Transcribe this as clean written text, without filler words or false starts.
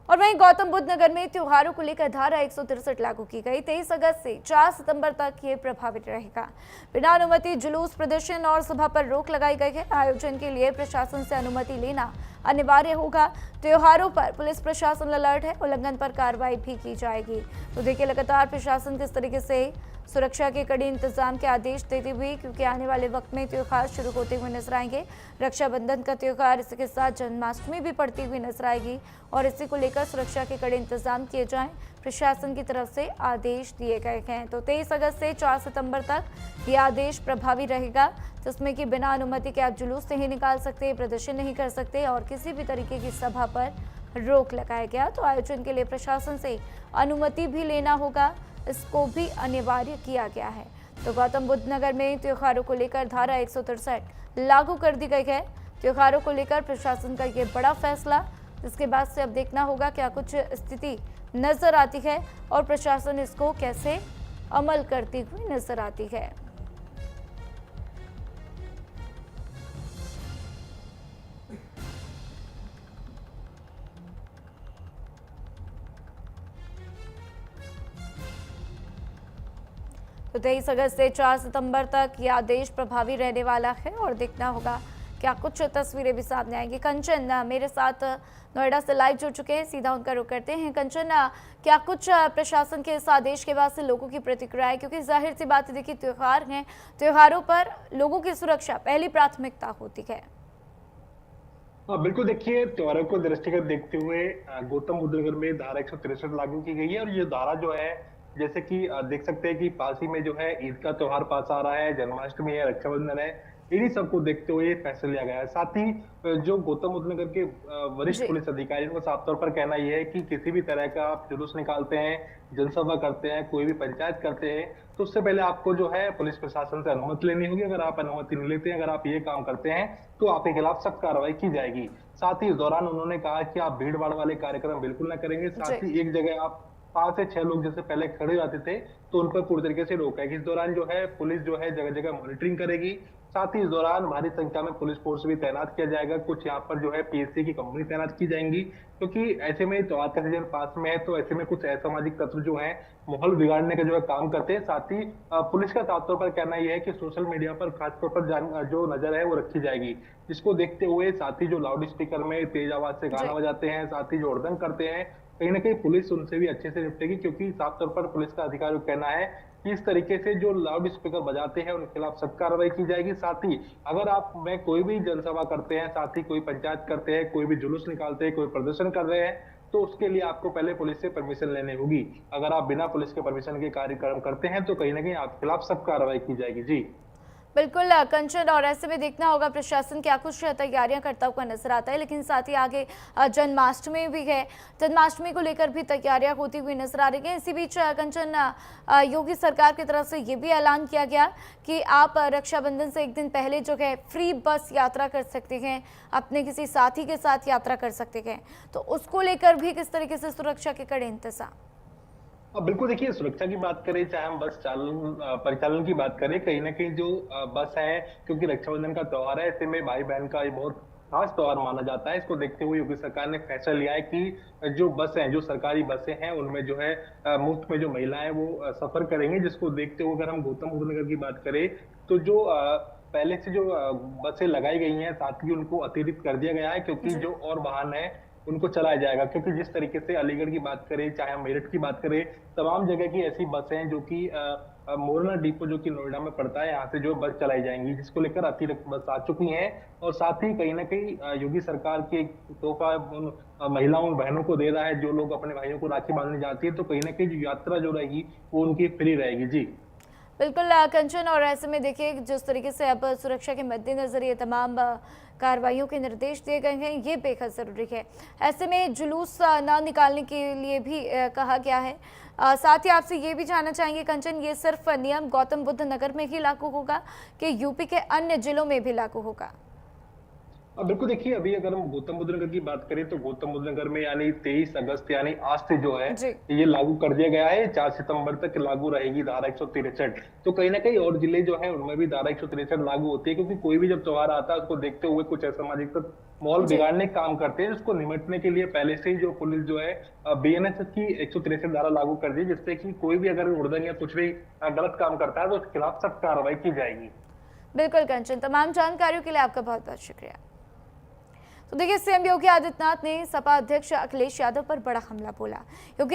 और वहीं गौतम बुद्ध नगर में त्योहारों को लेकर धारा 163 लागू की गई। 23 अगस्त से 4 सितंबर तक ये प्रभावित रहेगा। बिना अनुमति जुलूस, प्रदर्शन और सभा पर रोक लगाई गई है। आयोजन के लिए प्रशासन से अनुमति लेना अनिवार्य होगा। त्योहारों पर पुलिस प्रशासन अलर्ट है, उल्लंघन पर कार्रवाई भी की जाएगी। तो देखिए लगातार प्रशासन किस तरीके से सुरक्षा के कड़े इंतजाम के आदेश देती हुई, क्योंकि आने वाले वक्त में त्योहार शुरू होते हुए नजर आएंगे। रक्षाबंधन का त्योहार, इसी के साथ जन्माष्टमी भी पड़ती हुई नजर आएगी और इसी को लेकर सुरक्षा के कड़े इंतजाम किए जाएं, प्रशासन की तरफ से आदेश दिए गए हैं। तो 23 अगस्त से 4 सितंबर तक ये आदेश प्रभावी रहेगा, जिसमें कि बिना अनुमति के आप जुलूस नहीं निकाल सकते, प्रदर्शन नहीं कर सकते और किसी भी तरीके की सभा पर रोक लगाया गया। तो आयोजन के लिए प्रशासन से अनुमति भी लेना होगा, इसको भी अनिवार्य किया गया है। तो गौतम बुद्ध नगर में त्योहारों को लेकर धारा 163 लागू कर दी गई है। त्योहारों को लेकर प्रशासन का ये बड़ा फैसला, जिसके बाद से अब देखना होगा क्या कुछ स्थिति नजर आती है और प्रशासन इसको कैसे अमल करती हुई नजर आती है। तो 23 अगस्त से 4 सितंबर तक यह आदेश प्रभावी रहने वाला है और देखना होगा क्या कुछ तस्वीरें भी सामने आएंगी। कंचन मेरे साथ नोएडा से लाइव जुड़ चुके हैं, सीधा उनका रुख करते हैं। कंचन, क्या कुछ प्रशासन के इस आदेश के बाद से लोगों की प्रतिक्रिया है, क्योंकि जाहिर सी बात है, देखिए त्योहार हैं, त्योहारों पर लोगों की सुरक्षा पहली प्राथमिकता होती है। हाँ बिल्कुल, देखिए त्योहारों को दृष्टिगत देखते हुए गौतम बुद्ध नगर में धारा 163 लागू की गई है। और ये धारा जो है, जैसे कि देख सकते हैं कि पास ही में जो है ईद का त्योहार पास आ रहा है, जन्माष्टमी है, रक्षाबंधन है, इन्हीं सबको देखते हुए ये फैसला लिया गया है। साथ ही जो गौतम बुद्ध नगर के वरिष्ठ पुलिस अधिकारियों का साफ तौर पर कहना यह है कि किसी भी तरह का आप जुलूस निकालते हैं, जनसभा करते हैं, कोई भी पंचायत करते हैं, तो उससे पहले आपको जो है पुलिस प्रशासन से अनुमति लेनी होगी। अगर आप अनुमति नहीं लेते हैं, अगर आप ये काम करते हैं, तो आपके खिलाफ सख्त कार्रवाई की जाएगी। साथ ही इस दौरान उन्होंने कहा कि आप भीड़ भाड़ वाले कार्यक्रम बिल्कुल न करेंगे। साथ ही एक जगह आप 5 से 6 लोग जैसे पहले खड़े जाते थे, तो उन पर पूरी तरीके से रोक है कि इस दौरान जो है पुलिस जो है जगह जगह मॉनिटरिंग करेगी। साथ ही इस दौरान भारी संख्या में पुलिस फोर्स भी तैनात किया जाएगा। कुछ यहाँ पर जो है पीएससी की कंपनी तैनात की जाएंगी, क्योंकि ऐसे में त्योहार का सीजन पास में है, तो ऐसे में कुछ असामाजिक तत्व जो है माहौल बिगाड़ने का जो है काम करते हैं। साथ ही पुलिस का साफ तौर पर कहना यह है कि सोशल मीडिया पर खासतौर पर जो नजर है वो रखी जाएगी, जिसको देखते हुए साथ ही जो लाउड स्पीकर में तेज आवाज से गाना बजाते हैं, साथ ही जो हुड़दंग करते हैं, कहीं ना कहीं पुलिस उनसे भी अच्छे से निपटेगी। क्योंकि साफ तौर पर पुलिस का अधिकारी का कहना है कि इस तरीके से जो लाउड स्पीकर बजाते हैं उनके खिलाफ सख्त कार्रवाई की जाएगी। साथ ही अगर आप में कोई भी जनसभा करते हैं, साथ ही कोई पंचायत करते हैं, कोई भी जुलूस निकालते हैं, कोई प्रदर्शन कर रहे हैं, तो उसके लिए आपको पहले पुलिस से परमिशन लेनी होगी। अगर आप बिना पुलिस के परमिशन के कार्यक्रम करते हैं, तो कहीं ना कहीं आपके खिलाफ सख्त कार्रवाई की जाएगी। जी बिल्कुल कंचन, और ऐसे में देखना होगा प्रशासन क्या कुछ तैयारियां करता हुआ नजर आता है। लेकिन साथ ही आगे जन्माष्टमी भी है, जन्माष्टमी को लेकर भी तैयारियां होती हुई नजर आ रही हैं। इसी बीच कंचन, योगी सरकार की तरफ से ये भी ऐलान किया गया कि आप रक्षाबंधन से एक दिन पहले जो है फ्री बस यात्रा कर सकते हैं, अपने किसी साथी के साथ यात्रा कर सकते हैं। तो उसको लेकर भी किस तरीके से सुरक्षा के कड़े इंतजाम? बिल्कुल, देखिए सुरक्षा की बात करें, चाहे हम बस परिचालन की बात करें, कहीं ना कहीं जो बस है, क्योंकि रक्षाबंधन का त्योहार है, ऐसे में भाई बहन का ये बहुत खास त्योहार माना जाता है। इसको देखते हुए योगी सरकार ने फैसला लिया है कि जो बस हैं, जो सरकारी बसें हैं, उनमें जो है मुफ्त में जो महिलाएं वो सफर करेंगी। जिसको देखते हुए अगर हम गौतम बुद्ध नगर की बात करें, तो जो पहले से जो बसें लगाई गई हैं, साथ ही उनको अतिरिक्त कर दिया गया है, क्योंकि जो और वाहन है उनको चलाया जाएगा। क्योंकि जिस तरीके से अलीगढ़ की बात करें, चाहे हम मेरठ की बात करें, तमाम जगह की ऐसी बसें हैं जो कि मोरना डिपो जो कि नोएडा में पड़ता है, यहाँ से जो बस चलाई जाएंगी, जिसको लेकर अतिरिक्त बस आ चुकी हैं। और साथ ही कहीं ना कहीं योगी सरकार की एक तोहफा उन महिलाओं बहनों को दे रहा है, जो लोग अपने भाइयों को राखी बांधने जाती है, तो कहीं ना कहीं जो यात्रा जो रहेगी वो उनकी फ्री रहेगी। जी बिल्कुल कंचन, और ऐसे में देखिए जिस तरीके से अब सुरक्षा के मद्देनजर ये तमाम कार्रवाइयों के निर्देश दिए गए हैं, ये बेहद ज़रूरी है। ऐसे में जुलूस ना निकालने के लिए भी कहा गया है। साथ ही आपसे ये भी जानना चाहेंगे कंचन, ये सिर्फ नियम गौतम बुद्ध नगर में ही लागू होगा कि यूपी के अन्य जिलों में भी लागू होगा? बिल्कुल देखिए, अभी अगर हम गौतम बुद्ध नगर की बात करें तो गौतम बुद्ध नगर में यानी 23 अगस्त यानी आज से जो है जी। ये लागू कर दिया गया है। 4 सितंबर तक लागू रहेगी धारा 163। तो कहीं न कहीं और जिले जो है उनमें भी धारा 163 लागू होती है, क्योंकि कोई भी जब त्योहार आता है उसको देखते हुए कुछ असामाजिक तत्व माहौल जी। बिगाड़ने का काम करते हैं, जिसको निपटने के लिए पहले से ही जो पुलिस जो है बीएनएस की 163 धारा लागू कर दी है, जिससे कि कोई भी अगर उल्लंघन या कुछ भी गलत काम करता है तो उसके खिलाफ सख्त कार्रवाई की जाएगी। बिल्कुल कंचन, तमाम जानकारियों के लिए आपका बहुत बहुत शुक्रिया। तो देखिए, सीएम योगी आदित्यनाथ ने सपा अध्यक्ष अखिलेश यादव पर बड़ा हमला बोला। योगी